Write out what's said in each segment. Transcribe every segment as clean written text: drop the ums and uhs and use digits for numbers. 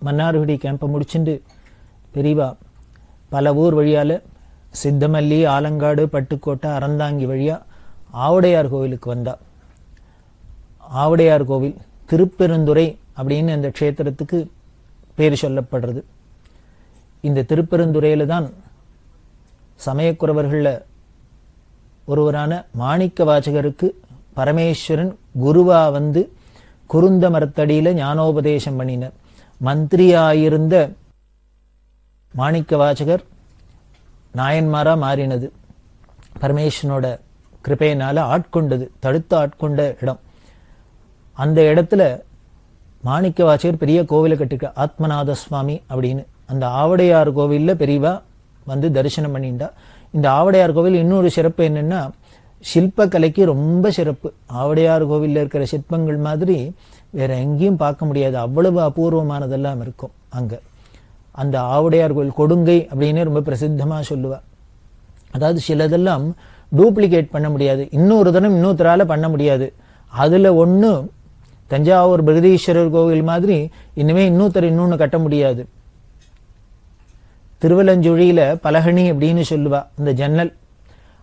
மன்னார்குடி கேம்பை முடிச்சுட்டு பெரியவா பல ஊர் வழியால் சித்தமல்லி, ஆலங்காடு, பட்டுக்கோட்டை, அறந்தாங்கி வழியாக ஆவுடையார் கோவிலுக்கு வந்தா. ஆவுடையார் கோவில் திருப்பெருந்துறை அப்படின்னு அந்த க்ஷேத்திரத்துக்கு பேர் சொல்லப்படுறது. இந்த திருப்பெருந்துறையில தான் சமயக்குறவர்களில் ஒருவரான மாணிக்க வாசகருக்கு பரமேஸ்வரன் குருவா வந்து குருந்த மரத்தடியில் ஞானோபதேசம் பண்ணினார். மந்திரியாயிருந்த மாணிக்க வாசகர் நாயன்மாரா மாறினது பரமேஸ்வரனோட கிருபையினால ஆட்கொண்டது, தடுத்து ஆட்கொண்ட இடம். அந்த இடத்துல மாணிக்க வாசகர் பெரிய கோவிலை கட்டிருக்க ஆத்மநாத சுவாமி அப்படின்னு. அந்த ஆவுடையார் கோவிலில் பெரியவா வந்து தரிசனம் பண்ணிண்டா. இந்த ஆவுடையார் கோவில் இன்னொரு சிறப்பு என்னன்னா, சிற்பக்கலைக்கு ரொம்ப சிறப்பு. ஆவுடையார் கோவிலில் இருக்கிற சிற்பங்கள் மாதிரி வேற எங்கேயும் பார்க்க முடியாது, அவ்வளவு அபூர்வமானதெல்லாம் இருக்கும் அங்க. அந்த ஆவுடையார் கோவில் கொடுங்கை அப்படின்னு ரொம்ப பிரசித்தமா சொல்லுவா. அதாவது சிலதெல்லாம் டூப்ளிகேட் பண்ண முடியாது, இன்னொரு தினம் இன்னொருத்தரால பண்ண முடியாது. அதுல ஒண்ணு தஞ்சாவூர் பிரகதீஸ்வரர் கோவில் மாதிரி இனிமே இன்னொருத்தர் இன்னொன்னு கட்ட முடியாது. திருவலஞ்சுழியில பலகணி அப்படின்னு சொல்லுவா அந்த ஜன்னல்,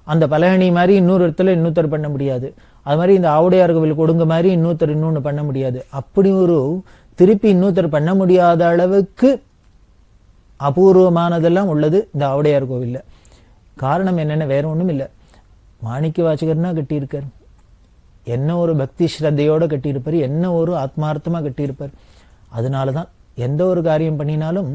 அந்த பலகணி மாதிரி இன்னொரு இடத்துல இன்னொருத்தர் பண்ண முடியாது. அது மாதிரி இந்த ஆவுடையார் கோவில் கொடுங்க மாதிரி இன்னொருத்தர் இன்னொன்னு பண்ண முடியாது. அப்படி ஒரு திருப்பி இன்னொருத்தர் பண்ண முடியாத அளவுக்கு அபூர்வமானதெல்லாம் உள்ளது இந்த ஆவுடையார் கோவில்ல. காரணம் என்னென்ன, வேற ஒண்ணும் இல்லை, மாணிக்க வாசகர்னா கட்டியிருக்கார். என்ன ஒரு பக்தி ஸ்ரத்தையோட கட்டியிருப்பார், என்ன ஒரு ஆத்மார்த்தமா கட்டியிருப்பார். அதனாலதான் எந்த ஒரு காரியம் பண்ணினாலும்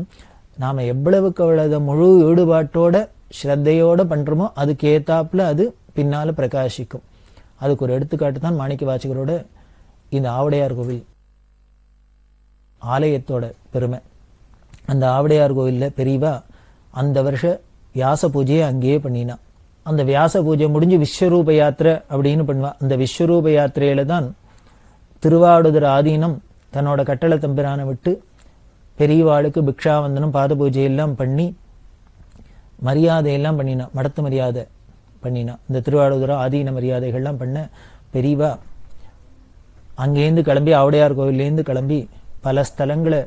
நாம எவ்வளவுக்கு அவ்வளவு முழு ஈடுபாட்டோட ஸ்ரத்தையோட பண்றோமோ அதுக்கு ஏத்தாப்புல அது பின்னால பிரகாசிக்கும். அதுக்கு ஒரு எடுத்துக்காட்டு தான் மாணிக்க வாசகரோட இந்த ஆவுடையார் கோவில் ஆலயத்தோட பெருமை. அந்த ஆவுடையார் கோவில்ல பெரியவா அந்த வருஷ வியாச பூஜையை அங்கேயே பண்ணினா. அந்த வியாச பூஜை முடிஞ்சு விஸ்வரூப யாத்திரை அப்படின்னு பண்ணுவா. அந்த விஸ்வரூப யாத்திரையில தான் திருவாடுதுறை ஆதீனம் தன்னோட கட்டளை தம்பிரானை விட்டு பெரியவாளுக்கு பிக்ஷாவந்தனம், பாத பூஜை எல்லாம் பண்ணி மரியாதையெல்லாம் பண்ணினா, மடத்து மரியாதை பண்ணினா. இந்த திருவாடுதுறை ஆதீன மரியாதைகள்லாம் பண்ண பெரியவா அங்கேருந்து கிளம்பி ஆவுடையார் கோவிலேருந்து கிளம்பி பல ஸ்தலங்களை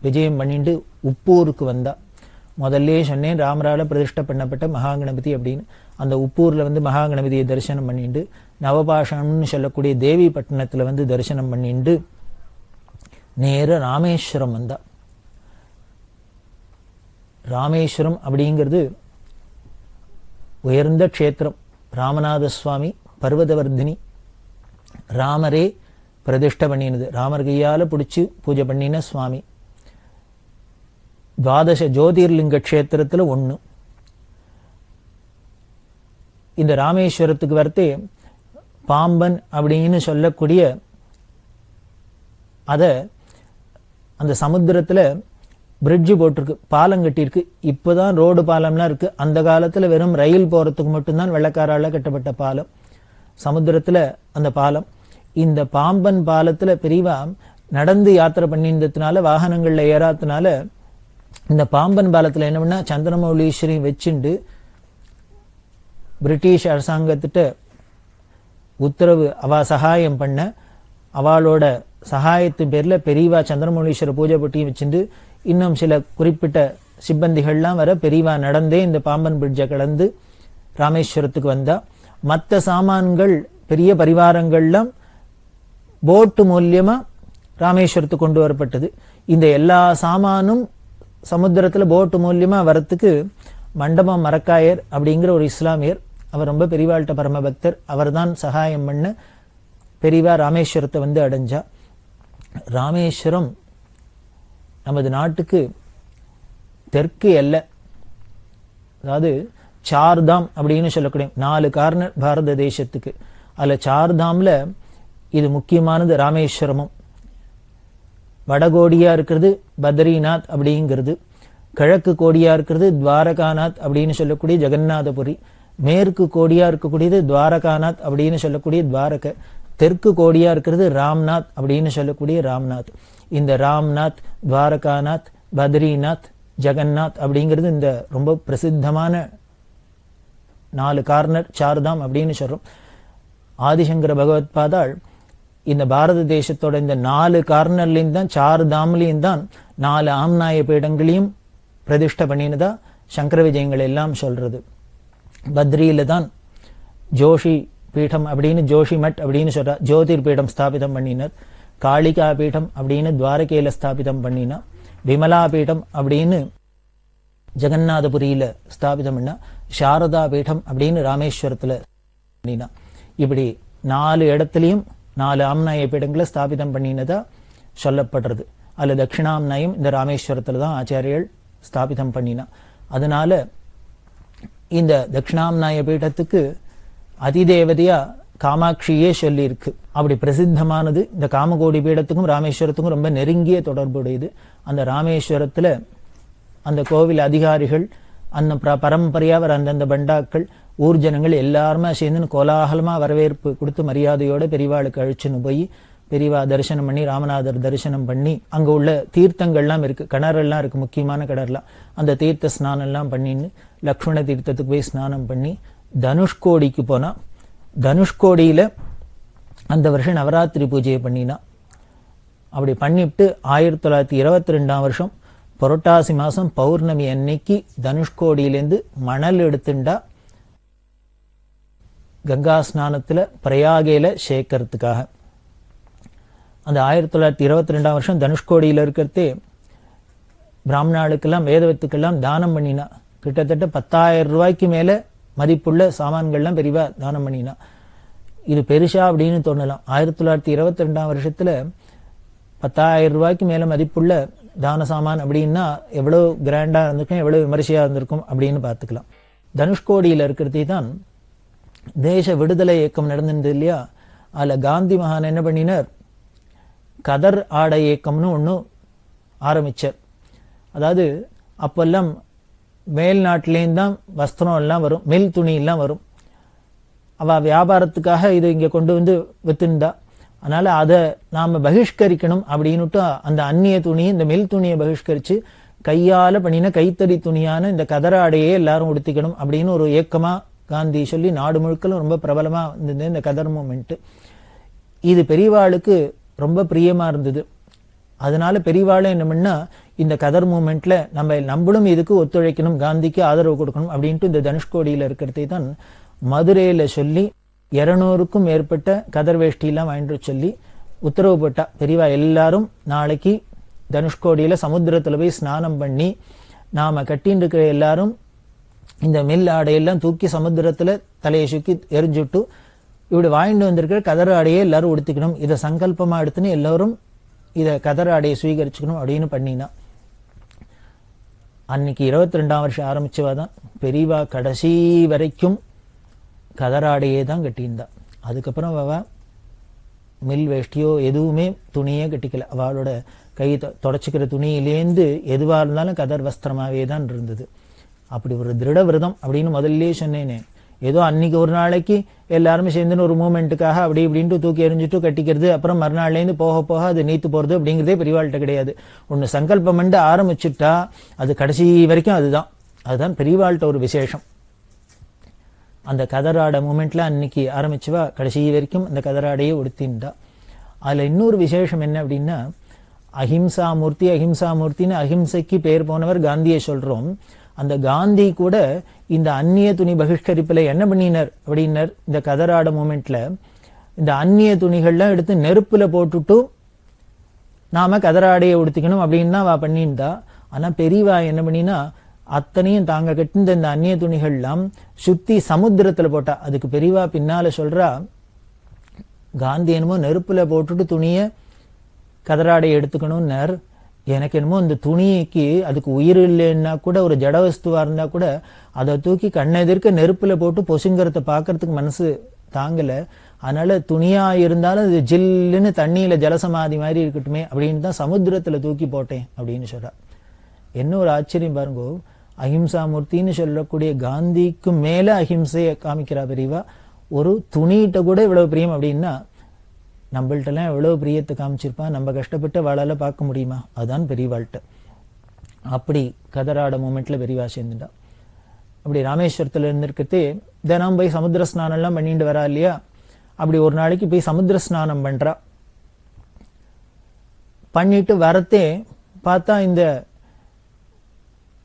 விஜயம் பண்ணிட்டு உப்பூருக்கு வந்தா. முதல்ல சொன்னேன் ராமரால பிரதிஷ்டை பண்ணப்பட்ட மகாகணபதி அப்படின்னு. அந்த உப்பூர்ல வந்து மகாகணபதியை தரிசனம் பண்ணிட்டு நவபாஷம்னு சொல்லக்கூடிய தேவி பட்டணத்துல வந்து தரிசனம் பண்ணிட்டு நேர ராமேஸ்வரம் வந்தா. ராமேஸ்வரம் அப்படிங்கிறது உயர்ந்த க்ஷேத்திரம். ராமநாத சுவாமி பர்வதவர்தினி ராமரே பிரதிஷ்டை பண்ணினது, ராமர் கையால பிடிச்சு பூஜை பண்ணின சுவாமி. துவாதச ஜோதிர்லிங்க க்ஷேத்திரத்துல ஒண்ணு. இந்த ராமேஸ்வரத்துக்கு வரத்தே பாம்பன் அப்படின்னு சொல்லக்கூடிய அத அந்த சமுத்திரத்துல பிரிட்ஜு போட்டிருக்கு, பாலம் கட்டியிருக்கு. இப்பதான் ரோடு பாலம்லாம் இருக்கு. அந்த காலத்துல வெறும் ரயில் போறதுக்கு மட்டும்தான் வெள்ளக்காரால கட்டப்பட்ட பாலம், சமுத்திரத்துல அந்த பாலம். இந்த பாம்பன் பாலத்துல பெரியவா நடந்து யாத்திரை பண்ணின்றதுனால, வாகனங்கள்ல ஏறாததுனால இந்த பாம்பன் பாலத்துல என்ன பண்ணா, சந்திரமௌலீஸ்வரி வச்சுண்டு பிரிட்டிஷ் அரசாங்கத்திட்ட உத்தரவு அவ சகாயம் பண்ண, அவளோட சகாயத்து பேர்ல பெரியவா சந்திரமௌலீஸ்வர பூஜை பட்டியும் வச்சுட்டு இன்னும் சில குறிப்பிட்ட சிப்பந்திகள்லாம் வர பெரியவா நடந்தே இந்த பாம்பன் பிரிட்ஜை கடந்து ராமேஸ்வரத்துக்கு வந்தா. மற்ற சாமான்கள் பெரிய பரிவாரங்கள்லாம் போட்டு மூலியமா ராமேஸ்வரத்துக்கு கொண்டு வரப்பட்டது. இந்த எல்லா சாமானும் சமுத்திரத்துல போட்டு மூலியமா வரத்துக்கு மண்டபம் மரக்காயர் அப்படிங்கிற ஒரு இஸ்லாமியர், அவர் ரொம்ப பெரியவாள்கிட்ட பரம பக்தர், அவர் தான் சகாயம் பண்ண பெரியவா ராமேஸ்வரத்தை வந்து அடைஞ்சா. ராமேஸ்வரம் நமது நாட்டுக்கு தெற்கு எல்லை, அதாவது சார்தாம் அப்படின்னு சொல்லக்கூடிய 4 கார்னர் பாரத தேசத்துக்கு. அதுல சார்தாம்ல இது முக்கியமானது ராமேஸ்வரமும். வடகோடியா இருக்கிறது பத்ரிநாத் அப்படிங்கிறது, கிழக்கு கோடியா இருக்கிறது துவாரகாநாத் அப்படின்னு சொல்லக்கூடிய ஜெகநாதபுரி, மேற்கு கோடியா இருக்கக்கூடியது துவாரகாநாத் அப்படின்னு சொல்லக்கூடிய துவாரக, தெற்கு கோடியா இருக்கிறது ராம்நாத் அப்படின்னு சொல்லக்கூடிய ராம்நாத். இந்த ராம்நாத், துவாரகாநாத், பத்ரிநாத், ஜெகநாத் அப்படிங்கிறது இந்த ரொம்ப பிரசித்தமான 4 கார்னர் சார்தாம் அப்படின்னு சொல்றோம். ஆதிசங்கர பகவத் பாதாள் இந்த பாரத தேசத்தோட இந்த 4 கார்னர்லையும் தான் 4 தாம்லையும் தான் 4 ஆம்நாய பீடங்களையும் பிரதிஷ்டை பண்ணினதா சங்கர விஜயங்கள் எல்லாம் சொல்றது. பத்ரியில தான் ஜோஷி பீடம் அப்படின்னு ஜோஷி மட் அப்படின்னு சொல்ற ஜோதிர் பீடம் ஸ்தாபிதம் பண்ணினர். காளிகா பீடம் அப்படின்னு துவாரகையில ஸ்தாபிதம் பண்ணினா. விமலா பீடம் அப்படின்னு ஜெகநாதபுரியில ஸ்தாபிதம் பண்ணா. சாரதா பீடம் அப்படின்னு ராமேஸ்வரத்துல பண்ணினா. இப்படி 4 இடத்துலயும் 4 ஆம்நாய பீடங்களை ஸ்தாபிதம் பண்ணினதா சொல்லப்படுறது. அதுல தட்சிணாம்நாயம் இந்த ராமேஸ்வரத்துல தான் ஆச்சாரியர்கள் ஸ்தாபிதம் பண்ணினா. அதனால இந்த தட்சிணாம்நாய பீடத்துக்கு அதிதேவதையா காமாட்சியே சொல்லி இருக்கு. அப்படி பிரசித்தமானது. இந்த காமகோடி பீடத்துக்கும் ராமேஸ்வரத்துக்கும் ரொம்ப நெருங்கிய தொடர்புடையது. அந்த ராமேஸ்வரத்துல அந்த கோவில் அதிகாரிகள் அந்த பரம்பரையா வர அந்தந்த பண்டாக்கள் ஊர் ஜனங்கள் எல்லாருமே சேர்ந்து கோலாகலமா வரவேற்பு கொடுத்து மரியாதையோட பெரியவாளுக்கு அழிச்சுன்னு போய் பெரியவா தரிசனம் பண்ணி ராமநாதர் தரிசனம் பண்ணி அங்க உள்ள தீர்த்தங்கள்லாம் இருக்கு, கிணறெல்லாம் இருக்கு, முக்கியமான கிணறுலாம். அந்த தீர்த்த ஸ்நானம் எல்லாம் பண்ணின்னு லக்ஷ்மண தீர்த்தத்துக்கு போய் ஸ்நானம் பண்ணி தனுஷ்கோடிக்கு போனா. தனுஷ்கோடியில அந்த வருஷம் நவராத்திரி பூஜையை பண்ணினா. அப்படி பண்ணிவிட்டு 1922ஆம் வருஷம் புரட்டாசி மாசம் பௌர்ணமி அன்னைக்கு தனுஷ்கோடியிலேருந்து மணல் எடுத்துண்டா கங்கா ஸ்நானத்துல பிரயாகையில சேர்க்கறதுக்காக. அந்த 1922ஆம் வருஷம் தனுஷ்கோடியில இருக்கிறதே பிராமணாளுக்கெல்லாம் வேதவத்துக்கெல்லாம் தானம் பண்ணினா. கிட்டத்தட்ட 10,000 ரூபாய்க்கு மேல மதிப்புள்ள சாமான்கள்லாம் பெரியவா தானம் பண்ணினா. இது பெருசா அப்படின்னு தோணலாம். 1922ஆம் வருஷத்துல 10,000 ரூபாய்க்கு மேல மதிப்புள்ள தான சாமான் அப்படின்னா எவ்வளவு கிராண்டா இருந்திருக்கும், எவ்வளவு விமரிசையா இருந்திருக்கும் அப்படின்னு பார்த்துக்கலாம். தனுஷ்கோடியில இருக்கிறதே தான் தேச விடுதலை இயக்கம் நடந்திருந்தது இல்லையா? அதுல காந்தி மகான் என்ன பண்ணினார், கதர் ஆடை இயக்கம்னு ஒண்ணு ஆரம்பிச்சார். அதாவது அப்பெல்லாம் மேல்நாட்டிலேயும் தான் வஸ்திரம் எல்லாம் வரும், மில் துணி எல்லாம் வரும். அவ வியாபாரத்துக்காக இது இங்க கொண்டு வந்து வித்துண்டா. அதனால அதை நாம பகிஷ்கரிக்கணும் அப்படின்னுட்டு அந்த அந்நிய துணியை, இந்த மில் துணியை பகிஷ்கரிச்சு கையால பண்ணின கைத்தறி துணியான இந்த கதராடையே எல்லாரும் உடுத்திக்கணும் அப்படின்னு ஒரு இயக்கமா காந்தி சொல்லி நாடு முழுக்களும் ரொம்ப பிரபலமா இருந்தது இந்த கதர் மூமெண்ட். இது பெரியவாளுக்கு ரொம்ப பிரியமா இருந்தது. அதனால பெரியவாளும் என்ன பண்ணா, இந்த கதர் மூமெண்ட்ல நம்மளும் இதுக்கு ஒத்துழைக்கணும், காந்திக்கு ஆதரவு கொடுக்கணும் அப்படின்ட்டு இந்த தனுஷ்கோடியில இருக்கிறதை தான் மதுரையில சொல்லி 200க்கும் மேற்பட்ட கதர் வேஷ்டியெல்லாம் வாங்கிட்டு சொல்லி உத்தரவு போட்டா. பெரியவா எல்லாரும் நாளைக்கு தனுஷ்கோடியில சமுத்திரத்துல போய் ஸ்நானம் பண்ணி நாம கட்டின்னு இருக்கிற எல்லாரும் இந்த மில் ஆடையெல்லாம் தூக்கி சமுத்திரத்துல தலையை சுக்கி எரிஞ்சுட்டு இப்படி வாங்கிட்டு வந்திருக்கிற கதர் ஆடையை எல்லாரும் உடுத்திக்கணும், இதை சங்கல்பமா எடுத்துன்னு எல்லாரும் இத கதர் ஆடையை சுவீகரிச்சுக்கணும் அப்படின்னு பண்ணினா. அன்னைக்கு 22ஆம் வருஷம் ஆரம்பிச்சவாதான் பெரியவா கடைசி வரைக்கும் கதராடையே தான் கட்டியிருந்தா. அதுக்கப்புறம் அவ மில் வேஷ்டியோ எதுவுமே துணியே கட்டிக்கல. அவளோட கை தொடச்சிக்கிற துணியிலேந்து எதுவா இருந்தாலும் கதர் வஸ்திரமாவே தான் இருந்தது. அப்படி ஒரு திருட விரதம் அப்படின்னு முதல்லயே சொன்னேனே. ஏதோ அன்னைக்கு ஒரு நாளைக்கு எல்லாருமே சேர்ந்துன்னு ஒரு மூமெண்ட்டுக்காக அப்படி இப்படின்ட்டு தூக்கி எறிஞ்சிட்டு கட்டிக்கிறது, அப்புறம் மறுநாள்லேருந்து போக போக அது நீத்து போறது அப்படிங்கிறதே பெரியவாள்கிட்ட கிடையாது. ஒன்னு சங்கல்பம் பண்ணி ஆரம்பிச்சுட்டா அது கடைசி வரைக்கும் அதுதான் பெரியவாள்கிட்ட ஒரு விசேஷம். அந்த கதராட மூமெண்ட்ல அன்னைக்கு ஆரம்பிச்சுவா கடைசி வரைக்கும் அந்த கதராடையே உடுத்தின்டா. அதுல இன்னொரு விசேஷம் என்ன அப்படின்னா, அஹிம்சா மூர்த்தின்னு அஹிம்சைக்கு பேர் போனவர் காந்தியை சொல்றோம். அந்த காந்தி கூட இந்த அந்நிய துணி பகிஷ்கரிப்புல என்ன பண்ணினார் அப்படின்னார், இந்த கதராட மூமெண்ட்ல இந்த அந்நிய துணிகள்லாம் எடுத்து நெருப்புல போட்டுட்டு நாம கதராடையை உடுத்திக்கணும் அப்படின்னு தான் அவ பண்ணியிருந்தா. ஆனா பெரியவா என்ன பண்ணினா, அத்தனையும் தாங்க கட்டிந்த இந்த அந்நிய துணிகள்லாம் சுத்தி சமுத்திரத்துல போட்டா. அதுக்கு பெரியவா பின்னால சொல்றா, காந்தி என்னமோ நெருப்புல போட்டுட்டு துணிய கதராடையை எடுத்துக்கணும்னார். எனக்கு என்னமோ இந்த துணிக்கு அதுக்கு உயிர் இல்லைன்னா கூட, ஒரு ஜடவஸ்துவா இருந்தா கூட அதை தூக்கி கண்ணெதிர்க்க நெருப்புல போட்டு பொசுங்கிறத பாக்குறதுக்கு மனசு தாங்கல. அதனால துணியா இருந்தாலும் அது ஜில்லுன்னு தண்ணியில ஜலசமாதி மாதிரி இருக்கட்டுமே அப்படின்னு தான் சமுத்திரத்துல தூக்கி போட்டேன் அப்படின்னு சொல்றா. என்ன ஒரு ஆச்சரியம் பாருங்க, அஹிம்சா மூர்த்தின்னு சொல்லக்கூடிய காந்திக்கு மேல அஹிம்சையை காமிக்கிறா பெரியவா. ஒரு துணிகிட்ட கூட இவ்வளவு பிரியம் அப்படின்னா நம்மள்ட்ட எல்லாம் எவ்வளவு பிரியத்தை காமிச்சிருப்பா. நம்ம கஷ்டப்பட்டு வாழால பார்க்க முடியுமா? அதுதான் பெரியவாள்கிட்ட. அப்படி கதராட மூமெண்ட்ல பெரியவா சேர்ந்துட்டா. அப்படி ராமேஸ்வரத்துல இருந்திருக்கதே தினம் போய் சமுத்திர ஸ்நானம் எல்லாம் பண்ணிட்டு வரா இல்லையா? அப்படி ஒரு நாளைக்கு போய் சமுத்திர ஸ்நானம் பண்றா. பண்ணிட்டு வரத்தே பார்த்தா இந்த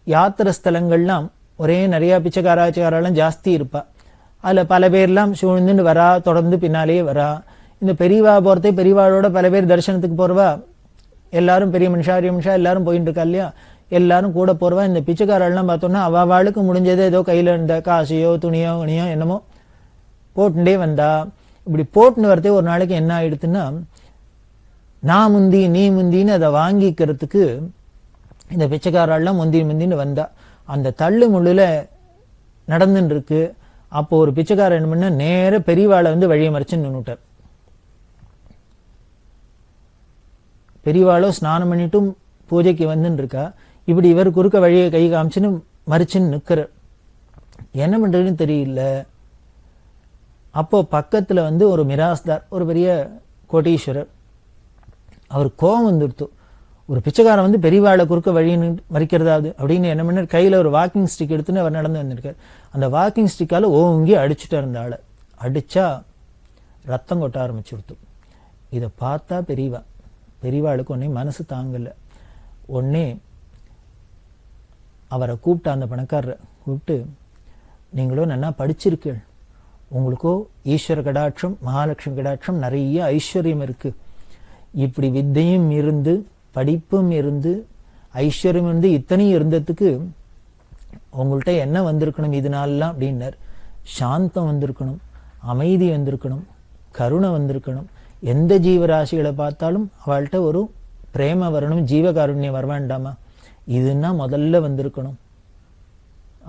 யாத்திரை ஸ்தலங்கள்லாம் ஒரே நிறைய பிச்சைக்காராச்சக்காரெல்லாம் ஜாஸ்தி இருப்பா. அதில் பல பேர்லாம் சூழ்ந்துட்டு வரா, தொடர்ந்து பின்னாலேயே வரா. இந்த பெரியவா போகிறதே பெரியவாளோட பல பேர் தரிசனத்துக்கு போறவா, எல்லாரும் பெரிய மனுஷா எல்லாரும் போயிட்டு இருக்கா இல்லையா, எல்லாரும் கூட போறவா. இந்த பிச்சைக்காரெல்லாம் பார்த்தோம்னா அவளுக்கு முடிஞ்சதே ஏதோ கையில் இருந்த காசையோ துணியோ துணியோ என்னமோ போட்டுட்டே வந்தா. இப்படி போட்டுன்னு வரதே ஒரு நாளைக்கு என்ன ஆயிடுத்துன்னா, நான் முந்தி நீ முந்தின்னு அதை வாங்கிக்கிறதுக்கு இந்த பிச்சைக்காரெல்லாம் முந்தின்னு வந்தா. அந்த தள்ளு முள்ளுல நடந்துட்டு இருக்கு. அப்போ ஒரு பிச்சைக்காரர் என்ன பண்ண, நேர பெரியவாளை வழியை மறைச்சு நின்னுட்டார். பெரியவாளோ ஸ்நானம் பண்ணிட்டும் பூஜைக்கு வந்துன்னு இருக்கா. இப்படி இவர் குறுக்க வழியை கை காமிச்சுன்னு மறிச்சுன்னு நிற்கிறார். என்ன பண்றதுன்னு தெரியல. அப்போ பக்கத்துல ஒரு மிராஸ்தார், ஒரு பெரிய கோட்டீஸ்வரர், அவர் கோபம் வந்துடுத்து. ஒரு பிச்சைக்காரன் பெரியவாளை குறுக்க வழி மறிக்கிறதாவது அப்படின்னு என்ன பண்ணார், கையில ஒரு வாக்கிங் ஸ்டிக் எடுத்துன்னு அவர் நடந்து வந்திருக்கார். அந்த வாக்கிங் ஸ்டிக்கால ஓங்கி அடிச்சுட்டு இருந்த ஆளை அடிச்சா ரத்தம் கொட்ட ஆரம்பிச்சுடுத்து. இதை பார்த்தா பெரியவாளுக்கு ஒன்னே மனசு தாங்கல. ஒன்னே அவரை கூப்பிட்டு, அந்த பணக்காரரை கூப்பிட்டு, நீங்களோ நல்லா படிச்சிருக்கீள், உங்களுக்கோ ஈஸ்வர கடாட்சம் மகாலட்சுமி கடாட்சம் நிறைய ஐஸ்வர்யம் இருக்கு. இப்படி வித்தையும் இருந்து படிப்பும் இருந்து ஐஸ்வர்யம் இருந்து இத்தனையும் இருந்ததுக்கு உங்கள்கிட்ட என்ன வந்திருக்கணும் இதனாலாம் அப்படின்னார். சாந்தம் வந்திருக்கணும், அமைதி வந்திருக்கணும், கருணை வந்திருக்கணும். எந்த ஜீவராசிகளை பார்த்தாலும் அவள்கிட்ட ஒரு பிரேம வரணும், ஜீவகாருண்யம் வர வேண்டாமா, இதுன்னா முதல்ல வந்திருக்கணும்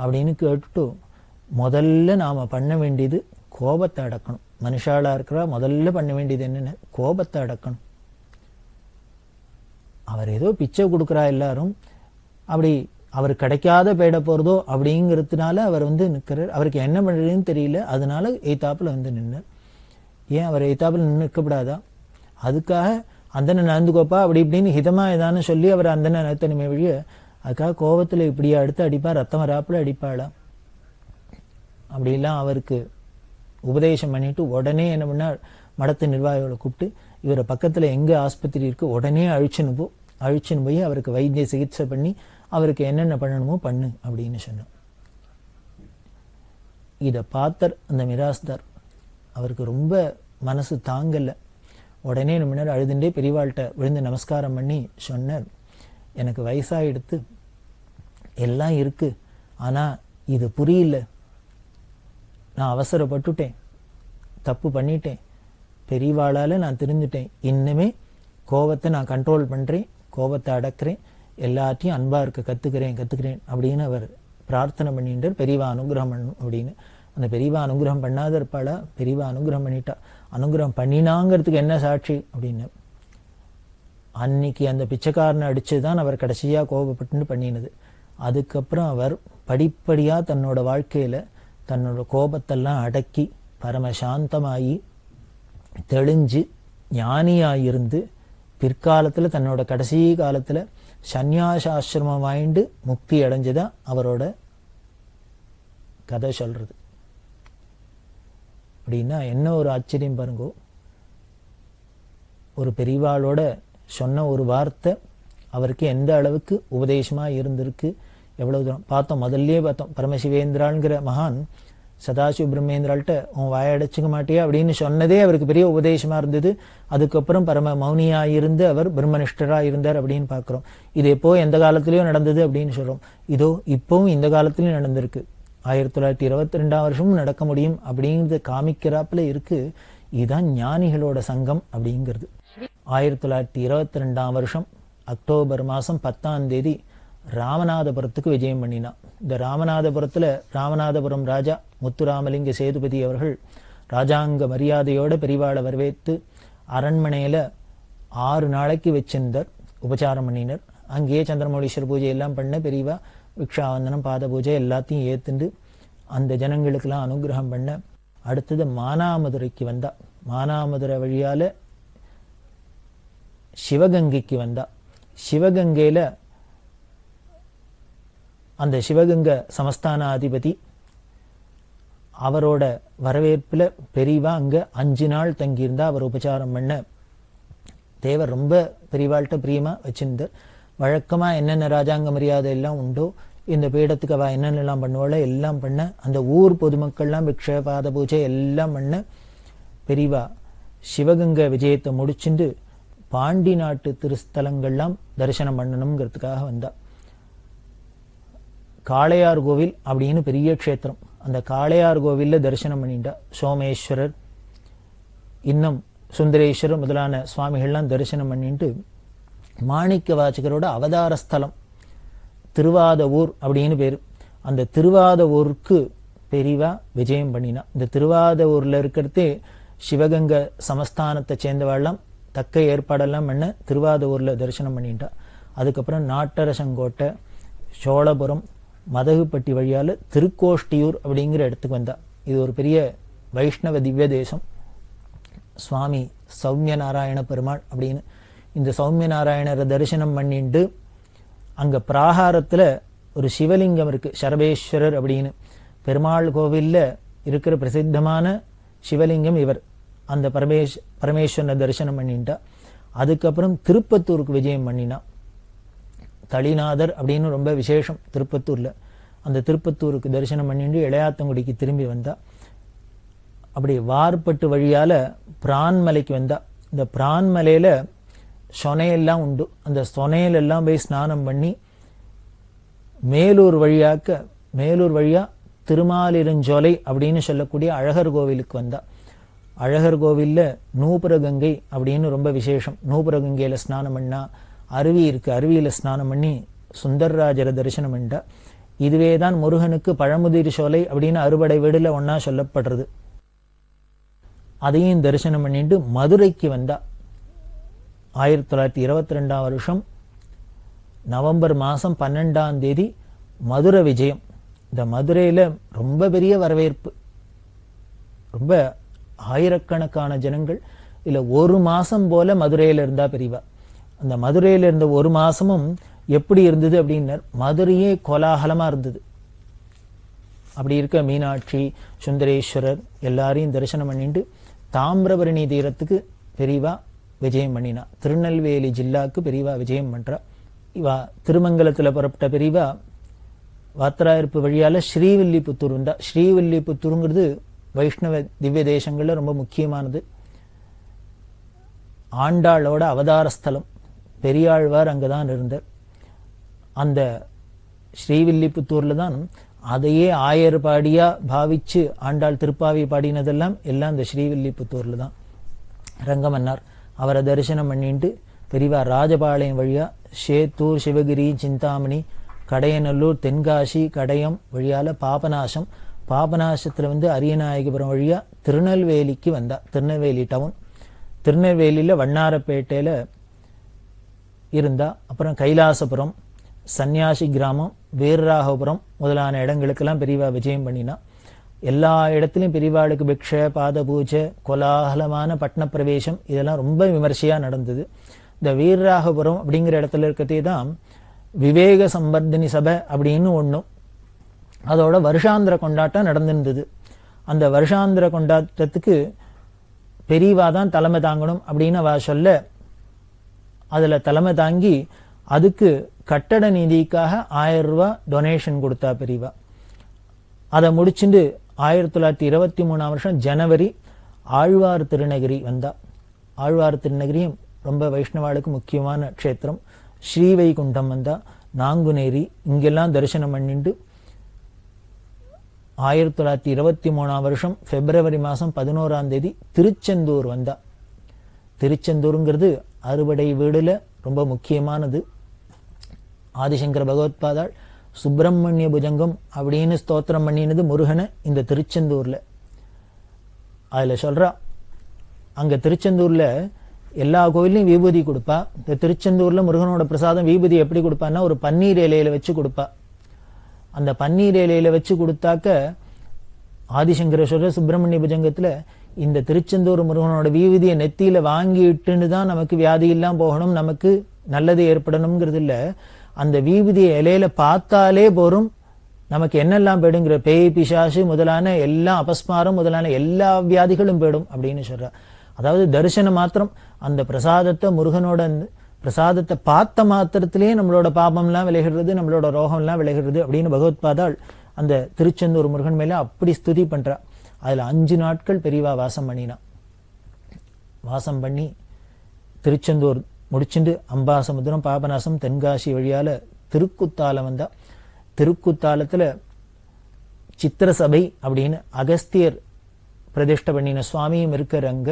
அப்படின்னு கேட்டுட்டு, முதல்ல நாம பண்ண வேண்டியது கோபத்தை அடக்கணும். மனுஷாளா இருக்கிறா முதல்ல பண்ண வேண்டியது என்னன்னு, கோபத்தை அடக்கணும். அவர் ஏதோ பிச்சை கொடுக்குறா எல்லாரும், அப்படி அவர் கிடைக்காத பேட போறதோ அப்படிங்கிறதுனால அவர் நிற்கிறார். அவருக்கு என்ன பண்றதுன்னு தெரியல, அதனால எய்தாப்புல நின்றார். ஏன் அவர் எய்தாப்புல நிற்கப்படாதா? அதுக்காக அந்தனை நடந்துக்கோப்பா அப்படி இப்படின்னு ஹிதமா ஏதானு சொல்லி அவர் அந்தனை நடத்தணுமே வழிய, அதுக்காக கோபத்துல இப்படியா அடுத்து அடிப்பா, ரத்தம் வராப்புல அடிப்பாளா? அப்படிலாம் அவருக்கு உபதேசம் பண்ணிட்டு உடனே என்ன பண்ணார், மடத்து நிர்வாகிகளை கூப்பிட்டு, இவரை பக்கத்துல எங்க ஆஸ்பத்திரி இருக்கு உடனே அழிச்சுன்னு போய் அவருக்கு வைத்திய சிகிச்சை பண்ணி அவருக்கு என்னென்ன பண்ணணுமோ பண்ணு அப்படின்னு சொன்னார். இத பார்த்தார் அந்த மிராஸ்தார். அவருக்கு ரொம்ப மனசு தாங்கல. உடனே நம்ம அழுதுண்டே பெரியவாள்கிட்ட விழுந்து நமஸ்காரம் பண்ணி சொன்னார், எனக்கு வயசாயிடுத்து, எல்லாம் இருக்கு, ஆனா இது புரியல, நான் அவசரப்பட்டுட்டேன், தப்பு பண்ணிட்டேன், பெரியவாளால நான் திருந்துட்டேன், இன்னுமே கோபத்தை நான் கண்ட்ரோல் பண்றேன், கோபத்தை அடக்கிறேன், எல்லாத்தையும் அன்பா இருக்க கத்துக்கிறேன் அப்படின்னு அவர் பிரார்த்தனை பண்ணிட்டார். பெரியவா அனுகிரகம் பண்ணும் அப்படின்னு. அந்த பெரியவா அனுகிரகம் பண்ணாத இருப்பாளா? பெரியவா அனுகிரகம் பண்ணிட்டா. அனுகிரகம் பண்ணினாங்கிறதுக்கு என்ன சாட்சி அப்படின்னு, அன்னைக்கு அந்த பிச்சைக்காரனை அடிச்சுதான் அவர் கடைசியா கோபப்பட்டு பண்ணினது. அதுக்கப்புறம் அவர் படிப்படியா தன்னோட வாழ்க்கையில தன்னோட கோபத்தெல்லாம் அடக்கி பரமசாந்தமாயி தெளிஞ்சு ஞானியாயிருந்து பிற்காலத்துல தன்னோட கடைசி காலத்துல சந்நியாசாசிரமம் வாய்ந்து முக்தி அடைஞ்சுதான் அவரோட கதை சொல்றது. அப்படின்னா என்ன ஒரு ஆச்சரியம் பாருங்க. ஒரு பெரியவாளோட சொன்ன ஒரு வார்த்தை அவருக்கு எந்த அளவுக்கு உபதேசமா இருந்திருக்கு, எவ்வளவு தூரம் பார்த்தோம். முதல்லயே பார்த்தோம், பரமசிவேந்திரான்கிற மகான் சதாசிவ பிரம்மேந்திராள்கிட்ட உன் வாயடைச்சுக்க மாட்டியா அப்படின்னு சொன்னதே அவருக்கு பெரிய உபதேசமா இருந்தது. அதுக்கப்புறம் பரம மௌனியா இருந்து அவர் பிரம்மனிஷ்டரா இருந்தார் அப்படின்னு பாக்குறோம். இது எப்போ எந்த காலத்திலயும் நடந்தது அப்படின்னு சொல்றோம். இதோ இப்பவும் இந்த காலத்திலயும் நடந்திருக்கு. 1922 வருஷமும் நடக்க முடியும் அப்படிங்கிறத காமிக்கிறாப்புல இருக்கு. இதுதான் ஞானிகளோட சங்கம் அப்படிங்கிறது. 1922 வருஷம் அக்டோபர் மாசம் 10ஆம் தேதி ராமநாதபுரத்துக்கு விஜயம் பண்ணினான். இந்த ராமநாதபுரத்துல ராமநாதபுரம் ராஜா முத்துராமலிங்க சேதுபதி அவர்கள் ராஜாங்க மரியாதையோட பெரியவாளை வரவேற்று அரண்மனையில 6 நாளைக்கு வச்சிருந்தார், உபச்சாரம் பண்ணினர். அங்கேயே சந்திரமௌலீஸ்வரர் பூஜை எல்லாம் பண்ண பெரியவா விக்ஷாவந்தனம் பாத பூஜை எல்லாத்தையும் ஏத்துண்டு அந்த ஜனங்களுக்கெல்லாம் அனுகிரகம் பண்ண. அடுத்தது மானாமதுரைக்கு வந்தா. மானாமதுரை வழியால சிவகங்கைக்கு வந்தா. சிவகங்கையில அந்த சிவகங்கை சமஸ்தானாதிபதி அவரோட வரவேற்புல பெரியவா அங்க 5 நாள் தங்கியிருந்தா. அவர் உபச்சாரம் பண்ண தேவர் ரொம்ப பெரியவாள்கிட்ட பிரியமா வச்சிருந்தார். வழக்கமா என்னென்ன ராஜாங்க மரியாதை எல்லாம் உண்டோ இந்த பீடத்துக்கு அவ என்னென்னலாம் பண்ணுவாளோ எல்லாம் பண்ண, அந்த ஊர் பொதுமக்கள்லாம் பிக்ஷ பாத பூஜை எல்லாம் பண்ண, பெரியவா சிவகங்கை விஜயத்தை முடிச்சுட்டு பாண்டி நாட்டு திருஸ்தலங்கள்லாம் தரிசனம் பண்ணணுங்கிறதுக்காக வந்தா. காளையார் கோவில் அப்படின்னு பெரிய க்ஷேத்திரம், அந்த காளையார் கோவில்ல தரிசனம் பண்ணிட்டா. சோமேஸ்வரர் இன்னும் சுந்தரேஸ்வரர் முதலான சுவாமிகள்லாம் தரிசனம் பண்ணிட்டு மாணிக்க வாசகரோட அவதார ஸ்தலம் திருவாதவூர் அப்படின்னு பேரு. அந்த திருவாதவூருக்கு பெரியவா விஜயம் பண்ணினா. இந்த திருவாதவூர்ல இருக்கிறதே சிவகங்கை சமஸ்தானத்தை சேர்ந்தவாள்லாம் தக்க ஏற்பாடெல்லாம் பண்ண திருவாதவூர்ல தரிசனம் பண்ணிட்டா. அதுக்கப்புறம் நாட்டரசங்கோட்டை, சோழபுரம், மதகுப்பட்டி வழியால திருக்கோஷ்டியூர் அப்படிங்கிற இடத்துக்கு வந்தா. இது ஒரு பெரிய வைஷ்ணவ திவ்ய தேசம். சுவாமி சௌமிய நாராயண பெருமாள் அப்படின்னு இந்த சௌமிய நாராயணரை தரிசனம் பண்ணிட்டு அங்க பிராகாரத்துல ஒரு சிவலிங்கம் இருக்கு, சரபேஸ்வரர் அப்படின்னு. பெருமாள் கோவில்ல இருக்கிற பிரசித்தமான சிவலிங்கம் இவர். அந்த பரமேஸ்வரனை தரிசனம் பண்ணிட்டா. அதுக்கப்புறம் திருப்பத்தூருக்கு விஜயம் பண்ணினா. தளிநாதர் அப்படின்னு ரொம்ப விசேஷம் திருப்பத்தூர்ல. அந்த திருப்பத்தூருக்கு தரிசனம் பண்ணிட்டு இளையாத்தங்குடிக்கு திரும்பி வந்தா. அப்படி வார்பட்டு வழியால பிரான்மலைக்கு வந்தா. இந்த பிரான்மலையில சொனையெல்லாம் உண்டு. அந்த சொனையிலெல்லாம் போய் ஸ்நானம் பண்ணி மேலூர் வழியா திருமாலிருஞ்சோலை அப்படின்னு சொல்லக்கூடிய அழகர் கோவிலுக்கு வந்தா. அழகர் கோவில்ல நூபுரகங்கை அப்படின்னு ரொம்ப விசேஷம். நூபுரகங்கையில ஸ்நானம் பண்ணா. அருவி இருக்கு, அருவியில ஸ்நானம் பண்ணி சுந்தர்ராஜரை தரிசனம் பண்ணிட்டா. இதுவேதான் முருகனுக்கு பழமுதிர் சோலை அப்படின்னு அறுபடை வீடுல ஒன்னா சொல்லப்படுறது. அதையும் தரிசனம் பண்ணிட்டு மதுரைக்கு வந்தா. 1922 வருஷம் நவம்பர் மாசம் 12ஆம் தேதி மதுரை விஜயம். இந்த மதுரையில ரொம்ப பெரிய வரவேற்பு, ரொம்ப ஆயிரக்கணக்கான ஜனங்கள். இல்ல ஒரு மாசம் போல மதுரையில இருந்தா பெரியவா. அந்த மதுரையில இருந்த ஒரு மாசமும் எப்படி இருந்தது அப்படின்னா மதுரையே கோலாகலமா இருந்தது. அப்படி இருக்க மீனாட்சி, சுந்தரேஸ்வரர் எல்லாரையும் தரிசனம் பண்ணிட்டு தாமிரபரணி தீரத்துக்கு பெரியவா விஜயம் பண்ணினா. திருநெல்வேலி ஜில்லாக்கு பெரியவா விஜயம் பண்றா. இவா திருமங்கலத்துல புறப்பட்ட பெரியவா வாத்திராயிருப்பு வழியால ஸ்ரீவில்லிபுத்தூர் வந்தா. ஸ்ரீவில்லிபுத்தூருங்கிறது வைஷ்ணவ திவ்ய தேசங்கள்ல ரொம்ப முக்கியமானது. ஆண்டாளோட அவதார ஸ்தலம். பெரியாழ்வார் அங்கதான் இருந்தார். அந்த ஸ்ரீவில்லிபுத்தூர்ல தான் அதையே ஆயர் பாடியா பாவிச்சு ஆண்டாள் திருப்பாவி பாடினதெல்லாம் எல்லாம் இந்த ஸ்ரீவில்லிபுத்தூர்ல தான். ரங்கமன்னார் அவரை தரிசனம் பண்ணிட்டு பெரியவா ராஜபாளையம் வழியா சேத்தூர், சிவகிரி, சிந்தாமணி, கடையநல்லூர், தென்காசி, கடையம் வழியால பாபநாசம், பாபநாசத்துல அரியநாயகபுரம் வழியா திருநெல்வேலிக்கு வந்தா. திருநெல்வேலி டவுன். திருநெல்வேலியில வண்ணாரப்பேட்டையில இருந்தா. அப்புறம் கைலாசபுரம், சன்னியாசி கிராமம், வீரராகபுரம் முதலான இடங்களுக்கெல்லாம் பெரியவா விஜயம் பண்ணினா. எல்லா இடத்திலும் பெரியவாளுக்கு பிக்ஷ பாத பூஜை, கோலாகலமான பட்டண பிரவேசம் இதெல்லாம் ரொம்ப விமர்சையா நடந்தது. இந்த வீரராகபுரம் அப்படிங்கிற இடத்துல இருக்கிறதே தான் விவேக சம்பர்தினி சபை அப்படின்னு ஒண்ணும், அதோட வருஷாந்திர கொண்டாட்டம் நடந்திருந்தது. அந்த வருஷாந்திர கொண்டாட்டத்துக்கு பெரியவா தான் தலைமை தாங்கணும் அப்படின்னு அவ சொல்ல, அதுல தலைமை தாங்கி அதுக்கு கட்டட நிதிக்காக 1000 ரூபாய் டொனேஷன் கொடுத்தா பெரியவா. அதை முடிச்சுட்டு 1923 வருஷம் ஜனவரி ஆழ்வார் திருநகிரி வந்தா. ஆழ்வார் திருநகிரியும் ரொம்ப வைஷ்ணவாளுக்கு முக்கியமான க்ஷேத்திரம். ஸ்ரீவைகுண்டம் வந்தா. நாங்குநேரி இங்கெல்லாம் தரிசனம் பண்ணிட்டு 1923 வருஷம் பிப்ரவரி மாசம் 11ஆம் தேதி திருச்செந்தூர் வந்தா. திருச்செந்தூருங்கிறது அறுபடை வீடுல ரொம்ப முக்கியமானது. ஆதிசங்கர பகவத்பாதாள் சுப்பிரமணிய புஜங்கம் அப்படின்னு ஸ்தோத்திரம் பண்ணினது முருகனை இந்த திருச்செந்தூர்ல. அதுல சொல்றா, அங்க திருச்செந்தூர்ல எல்லா கோயிலையும் விபூதி கொடுப்பா. இந்த திருச்செந்தூர்ல முருகனோட பிரசாதம் விபூதி எப்படி கொடுப்பான்னா ஒரு பன்னீர் இலையில வச்சு கொடுப்பா. அந்த பன்னீர் இலையில வச்சு கொடுத்தாக்க ஆதிசங்கரேஸ்வரர் சுப்பிரமணிய புஜங்கத்துல இந்த திருச்செந்தூர் முருகனோட விபூதியை நெத்தியில வாங்கிட்டுன்னு தான் நமக்கு வியாதி எல்லாம் போகணும், நமக்கு நல்லது ஏற்படணுங்கிறது இல்ல. அந்த விபூதியை இலையில பார்த்தாலே போரும், நமக்கு என்னெல்லாம் போயிடுங்கிற பேய் பிசாசு முதலான எல்லா அபஸ்மாரம் முதலான எல்லா வியாதிகளும் போயிடும் அப்படின்னு சொல்ற. அதாவது தரிசனம் மாத்திரம், அந்த பிரசாதத்தை முருகனோட பிரசாதத்தை பார்த்த மாத்திரத்திலேயே நம்மளோட பாபம்லாம் விலகிறது, நம்மளோட ரோகம்லாம் விலகிறது அப்படின்னு பகவத்பாதாள் அந்த திருச்செந்தூர் முருகன் மேல அப்படி ஸ்துதி பண்றா. அதுல 5 நாட்கள் பெரியவா வாசம் பண்ணினா. வாசம் பண்ணி திருச்செந்தூர் முடிச்சுட்டு அம்பாசமுத்திரம், பாபநாசம், தென்காசி வழியால திருக்குத்தாலம் வந்தா. திருக்குத்தாலத்துல சித்திரசபை அப்படின்னு அகஸ்தியர் பிரதிஷ்டை பண்ணின சுவாமியும் இருக்கிற அங்க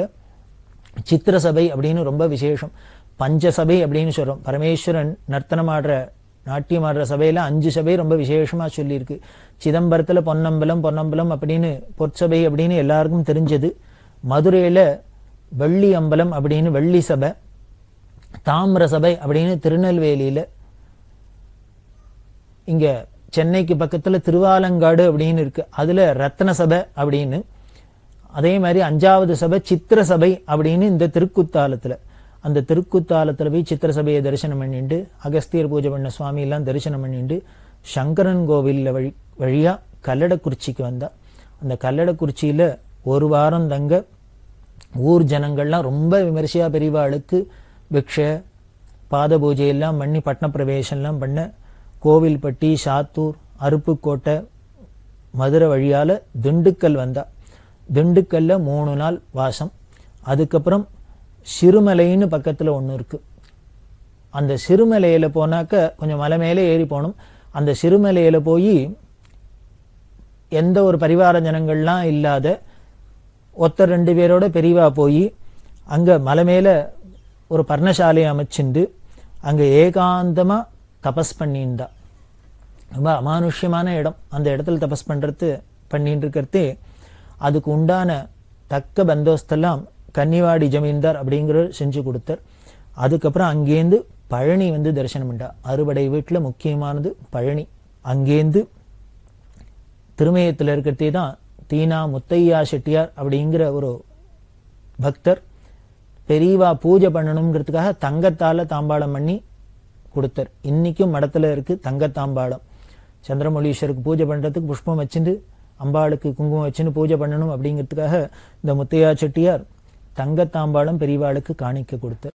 சித்திரசபை அப்படின்னு ரொம்ப விசேஷம். பஞ்சசபை அப்படின்னு சொல்றோம். பரமேஸ்வரன் நர்த்தனம் ஆடுற, நாட்டியம் ஆடுற சபையில 5 சபை ரொம்ப விசேஷமா சொல்லியிருக்கு. சிதம்பரத்துல பொன்னம்பலம் அப்படின்னு பொற்சபை அப்படின்னு எல்லாருக்கும் தெரிஞ்சது. மதுரையில வெள்ளி அம்பலம் அப்படின்னு வெள்ளி சபை, தாமிர சபை அப்படின்னு திருநெல்வேலியில, இங்க சென்னைக்கு பக்கத்துல திருவாலங்காடு அப்படின்னு இருக்கு, அதுல ரத்ன சபை அப்படின்னு. அதே மாதிரி 5வது சபை சித்திர சபை அப்படின்னு இந்த திருக்குத்தாலத்துல. அந்த திருக்குத்தாலத்துல போய் சித்திர சபையை தரிசனம் பண்ணிட்டு, அகஸ்தியர் பூஜை பண்ண சுவாமி எல்லாம் தரிசனம் பண்ணிட்டு, சங்கரன் கோவில்ல வழியா கல்லடக்குறிச்சிக்கு வந்தா. அந்த கல்லடக்குறிச்சியில 1 வாரம் தங்க ஊர் ஜனங்கள்லாம் ரொம்ப விமர்சையா பெரியவாளுக்கு பிக்ஷ பாத பூஜை எல்லாம் பண்ணி பட்ன பிரவேசம்லாம் பண்ண. கோவில்பட்டி, சாத்தூர், அருப்புக்கோட்டை, மதுரை வழியால திண்டுக்கல் வந்தா. திண்டுக்கல்ல 3 நாள் வாசம். அதுக்கப்புறம் சிறுமலைன்னு பக்கத்துல ஒண்ணு இருக்கு. அந்த சிறுமலையில போனாக்க கொஞ்சம் மலை மேலே ஏறி போகணும். அந்த சிறுமலையில போய் எந்த ஒரு பரிவார ஜனங்கள்லாம் இல்லாத ஒருத்தர் 2 பேரோட பெரியவா போய் அங்க மலை மேல ஒரு பர்ணசாலையை அமைச்சுண்டு அங்க ஏகாந்தமா தபஸ் பண்ணியிருந்தா. ரொம்ப அமானுஷ்யமான இடம். அந்த இடத்துல தபஸ் பண்ணிட்டு இருக்கிறதே அதுக்கு உண்டான தக்க பந்தோஸ்தெல்லாம் கன்னிவாடி ஜமீன்தார் அப்படிங்கிறவர் செஞ்சு கொடுத்தார். அதுக்கப்புறம் அங்கேருந்து பழனி வந்து தரிசனம் பண்ணா. அறுபடை வீட்டுல முக்கியமானது பழனி. அங்கேருந்து திருமயத்தில் இருக்கிறதே தான் தீனா முத்தையா செட்டியார் அப்படிங்கிற ஒரு பக்தர் பெரியவா பூஜை பண்ணணுங்கிறதுக்காக தங்கத்தால தாம்பாளம் பண்ணி கொடுத்தார். இன்னைக்கும் மடத்துல இருக்கு தங்கத்தாம்பாளம். சந்திரமௌலீஸ்வருக்கு பூஜை பண்றதுக்கு புஷ்பம் வச்சுட்டு அம்பாளுக்கு குங்குமம் வச்சுன்னு பூஜை பண்ணணும் அப்படிங்கிறதுக்காக இந்த முத்தையா செட்டியார் தங்கத்தாம்பாளம் பெரியவாளுக்கு காணிக்க கொடுத்தார்.